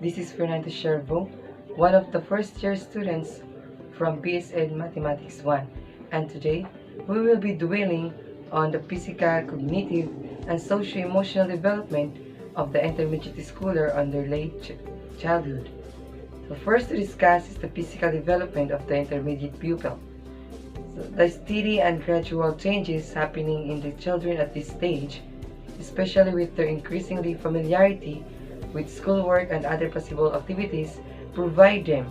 This is Fernando Shervo, one of the first-year students from BSN Mathematics 1, and today we will be dwelling on the physical, cognitive, and socio-emotional development of the intermediate schooler on their late childhood. So first to discuss is the physical development of the intermediate pupil. So the steady and gradual changes happening in the children at this stage, especially with their increasingly familiarity with schoolwork and other possible activities, provide them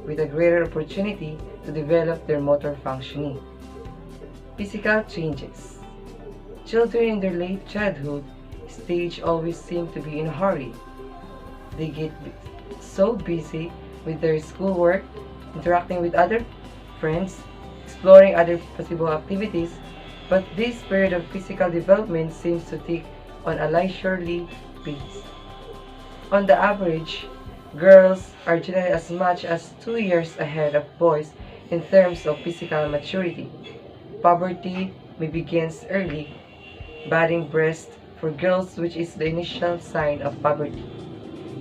with a greater opportunity to develop their motor functioning. Physical changes. Children in their late childhood stage always seem to be in a hurry. They get so busy with their schoolwork, interacting with other friends, exploring other possible activities, but this period of physical development seems to take on a leisurely pace. On the average, girls are generally as much as 2 years ahead of boys in terms of physical maturity. Puberty may begin early, budding breast for girls, which is the initial sign of puberty.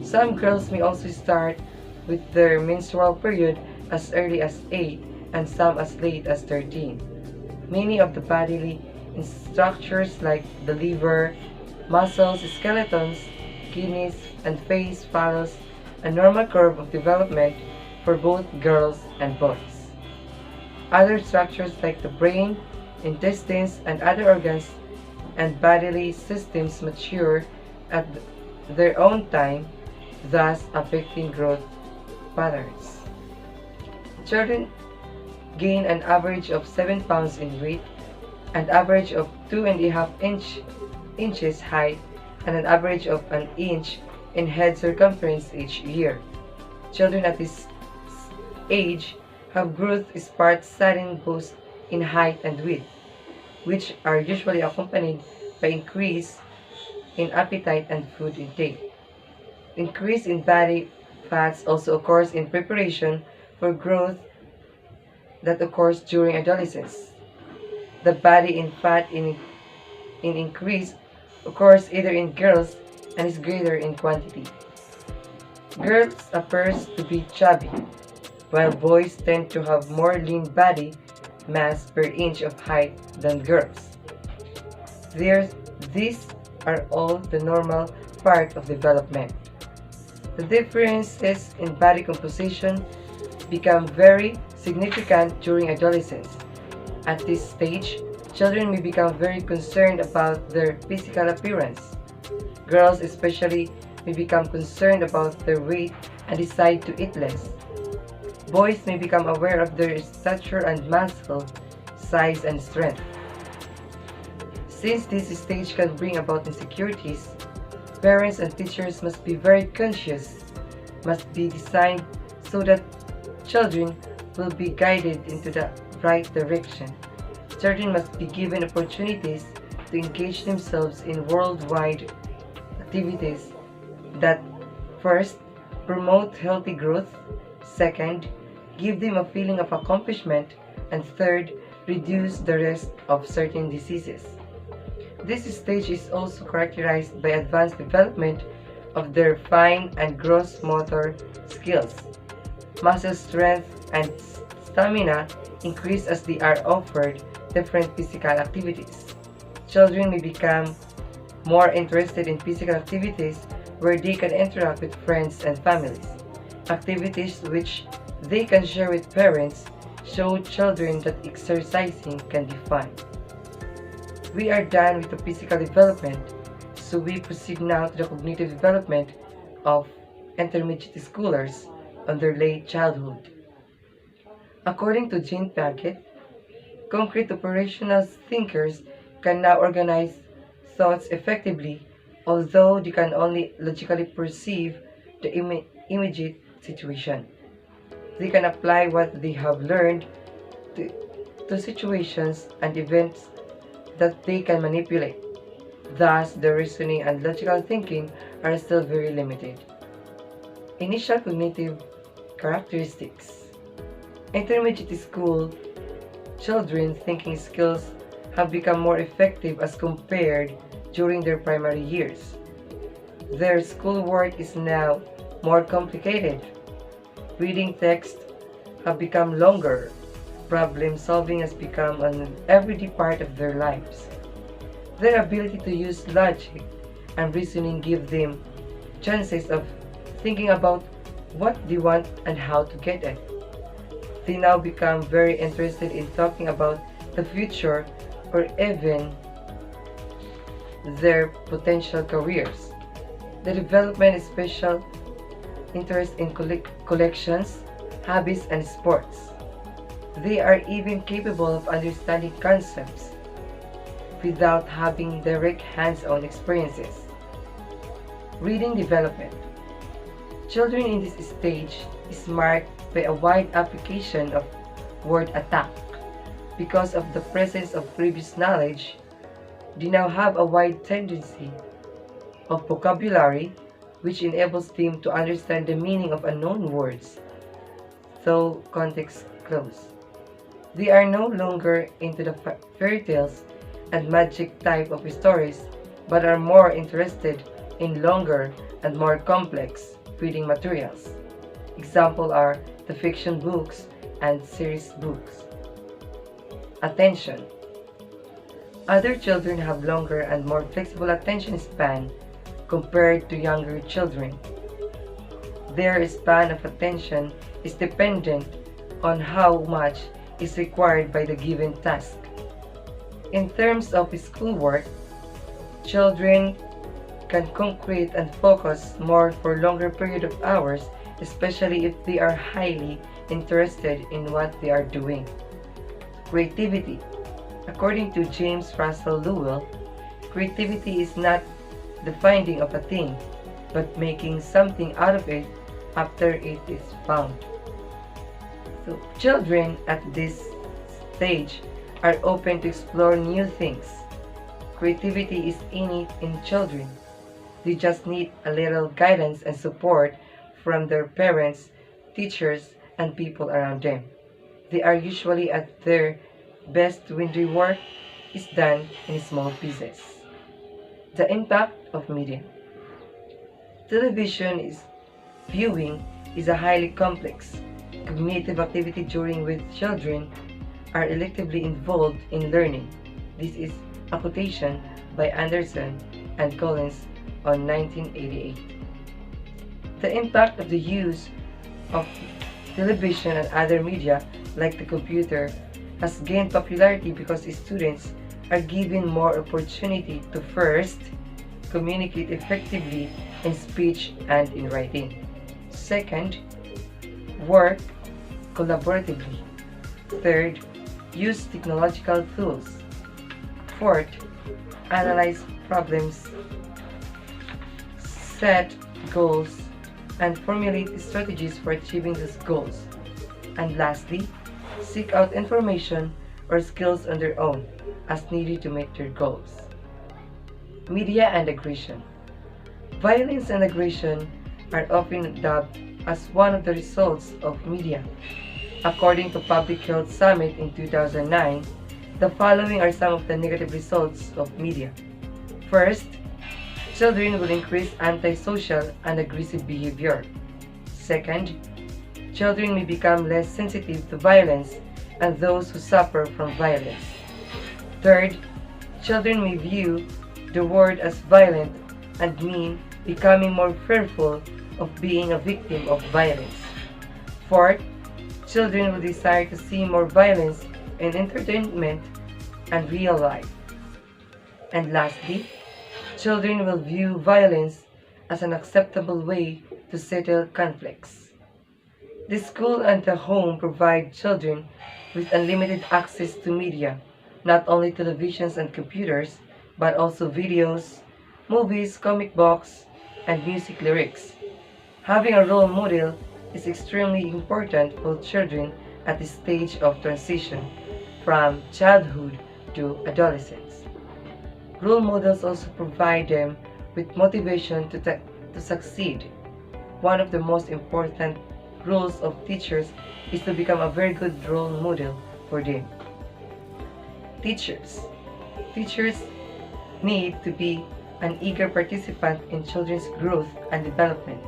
Some girls may also start with their menstrual period as early as 8 and some as late as 13. Many of the bodily structures like the liver, muscles, skeletons, kidneys, and face follows a normal curve of development for both girls and boys. Other structures like the brain, intestines, and other organs and bodily systems mature at their own time, thus affecting growth patterns. Children gain an average of 7 pounds in weight, an average of 2.5 inches height, and an average of an inch in head circumference each year. Children at this age have growth spurts sudden boost in height and width, which are usually accompanied by increase in appetite and food intake. Increase in body fats also occurs in preparation for growth that occurs during adolescence. The body in fat in increase occurs either in girls and is greater in quantity. Girls appears to be chubby, while boys tend to have more lean body mass per inch of height than girls. These are all the normal part of development. The differences in body composition become very significant during adolescence. At this stage, children may become very concerned about their physical appearance. Girls especially may become concerned about their weight and decide to eat less. Boys may become aware of their stature and muscle size and strength. Since this stage can bring about insecurities, parents and teachers must be very conscious, must be designed so that children will be guided into the right direction. Children must be given opportunities to engage themselves in worldwide activities that first, promote healthy growth, second, give them a feeling of accomplishment, and third, reduce the risk of certain diseases. This stage is also characterized by advanced development of their fine and gross motor skills. Muscle strength and stamina increase as they are offered different physical activities. Children may become more interested in physical activities where they can interact with friends and families. Activities which they can share with parents show children that exercising can be fun. We are done with the physical development, so we proceed now to the cognitive development of intermediate schoolers on their late childhood. According to Jean Piaget, concrete operational thinkers can now organize thoughts effectively, although they can only logically perceive the immediate situation. They can apply what they have learned to situations and events that they can manipulate. Thus, their reasoning and logical thinking are still very limited. Initial cognitive characteristics. Intermediate school children's thinking skills have become more effective as compared during their primary years. Their schoolwork is now more complicated. Reading text have become longer. Problem solving has become an everyday part of their lives. Their ability to use logic and reasoning give them chances of thinking about what they want and how to get it. They now become very interested in talking about the future or even their potential careers. The development is special interest in collections, hobbies, and sports. They are even capable of understanding concepts without having direct hands-on experiences. Reading development. Children in this stage is marked by a wide application of word attack. Because of the presence of previous knowledge, they now have a wide tendency of vocabulary which enables them to understand the meaning of unknown words, though context clues. They are no longer into the fairy tales and magic type of stories, but are more interested in longer and more complex reading materials. Examples are the fiction books and series books. Attention. Other children have longer and more flexible attention span compared to younger children. Their span of attention is dependent on how much is required by the given task. In terms of schoolwork, children can concentrate and focus more for longer period of hours, especially if they are highly interested in what they are doing. Creativity. According to James Russell Lowell, creativity is not the finding of a thing, but making something out of it after it is found. So, children at this stage are open to explore new things. Creativity is innate in children. They just need a little guidance and support from their parents, teachers, and people around them. They are usually at their best when their work is done in small pieces. The impact of media. Television viewing is a highly complex, cognitive activity during which children are electively involved in learning. This is a quotation by Anderson and Collins on 1988. The impact of the use of television and other media like the computer has gained popularity because students are given more opportunity to first communicate effectively in speech and in writing. Second, work collaboratively. Third, use technological tools. Fourth, analyze problems, set goals, and formulate strategies for achieving these goals. And lastly, seek out information or skills on their own as needed to meet their goals. Media and aggression. Violence and aggression are often dubbed as one of the results of media. According to Public Health Summit in 2009, the following are some of the negative results of media. First, children will increase antisocial and aggressive behavior. Second, children may become less sensitive to violence and those who suffer from violence. Third, children may view the world as violent and mean, becoming more fearful of being a victim of violence. Fourth, children will desire to see more violence in entertainment and real life. And lastly, children will view violence as an acceptable way to settle conflicts. The school and the home provide children with unlimited access to media, not only televisions and computers, but also videos, movies, comic books, and music lyrics. Having a role model is extremely important for children at the stage of transition from childhood to adolescence. Role models also provide them with motivation to succeed. One of the most important roles of teachers is to become a very good role model for them. Teachers. Teachers need to be an eager participant in children's growth and development.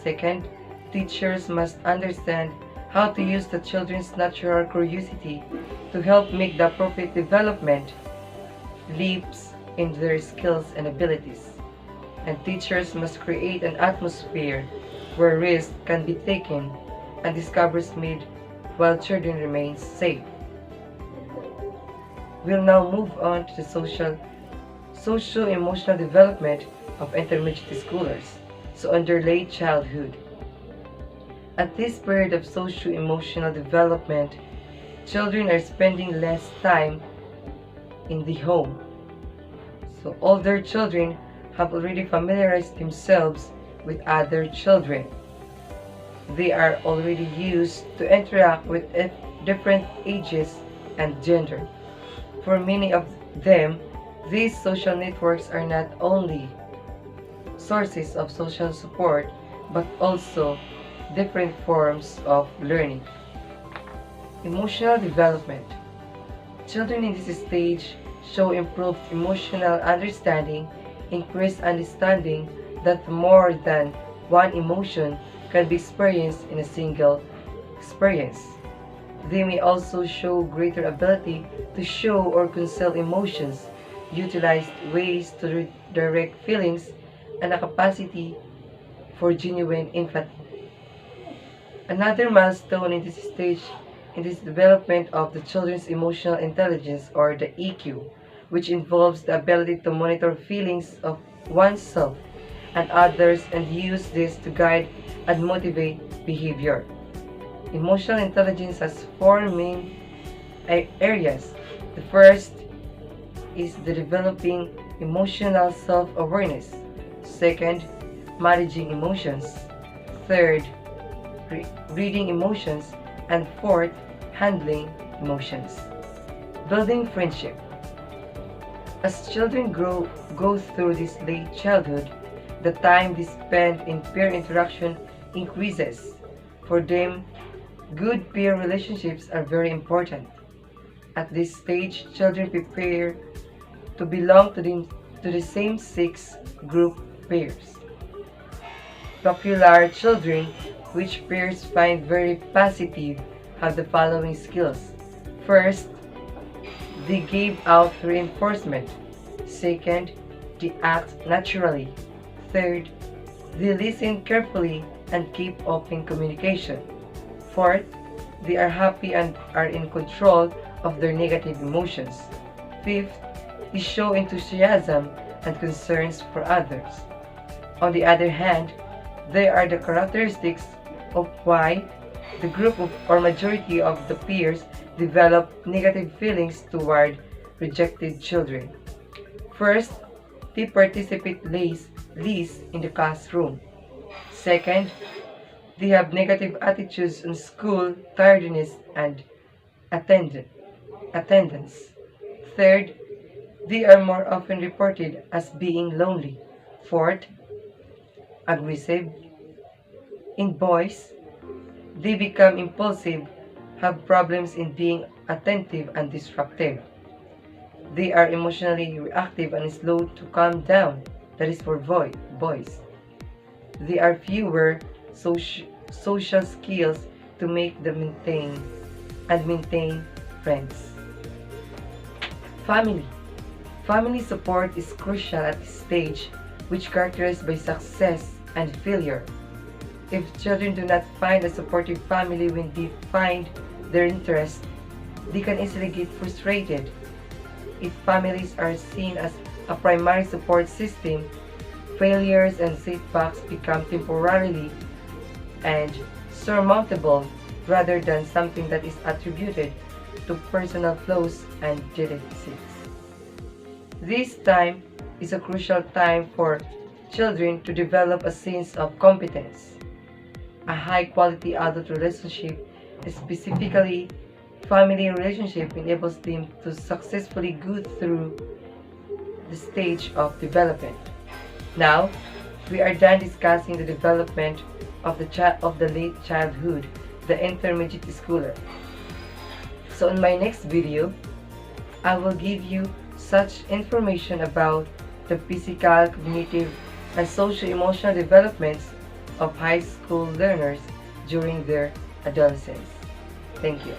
Second, teachers must understand how to use the children's natural curiosity to help make the appropriate development leaps in their skills and abilities. And teachers must create an atmosphere where risks can be taken and discoveries made while children remain safe. We'll now move on to the socio-emotional development of intermediate schoolers, so under late childhood. At this period of socio-emotional development, children are spending less time in the home. So older children have already familiarized themselves with other children. They are already used to interact with different ages and gender. For many of them, these social networks are not only sources of social support but also different forms of learning. Emotional development. Children in this stage show improved emotional understanding, increased understanding that more than one emotion can be experienced in a single experience. They may also show greater ability to show or conceal emotions, utilize ways to direct feelings, and a capacity for genuine empathy. Another milestone in this stage is the development of the children's emotional intelligence, or the EQ, which involves the ability to monitor feelings of oneself and others and use this to guide and motivate behavior. Emotional intelligence has four main areas. The first is the developing emotional self-awareness. Second, managing emotions. Third, reading emotions. And fourth, handling emotions. Building friendship. As children go through this late childhood, the time they spend in peer interaction increases. For them, good peer relationships are very important. At this stage, children prepare to belong to the same-sex group pairs. Popular children, which peers find very positive, have the following skills. First, they give out reinforcement. Second, they act naturally. Third, they listen carefully and keep open communication. Fourth, they are happy and are in control of their negative emotions. Fifth, they show enthusiasm and concerns for others. On the other hand, there are the characteristics of why the group or majority of the peers develop negative feelings toward rejected children. First, they participate least in the classroom. Second, they have negative attitudes on school, tiredness, and attendance. Third, they are more often reported as being lonely. Fourth, aggressive. In boys, they become impulsive, have problems in being attentive and disruptive. They are emotionally reactive and slow to calm down. That is for boys. They are fewer social skills to make them maintain friends. Family. Family support is crucial at this stage, which characterized by success and failure. If children do not find a supportive family when they find their interest, they can easily get frustrated. If families are seen as a primary support system, failures and setbacks become temporarily and surmountable rather than something that is attributed to personal flaws and deficits. This time is a crucial time for children to develop a sense of competence. A high-quality adult relationship, specifically family relationship, enables them to successfully go through the stage of development. Now, we are done discussing the development of the late childhood, the intermediate schooler. So in my next video, I will give you such information about the physical, cognitive, and socio-emotional developments of high school learners during their adolescence. Thank you.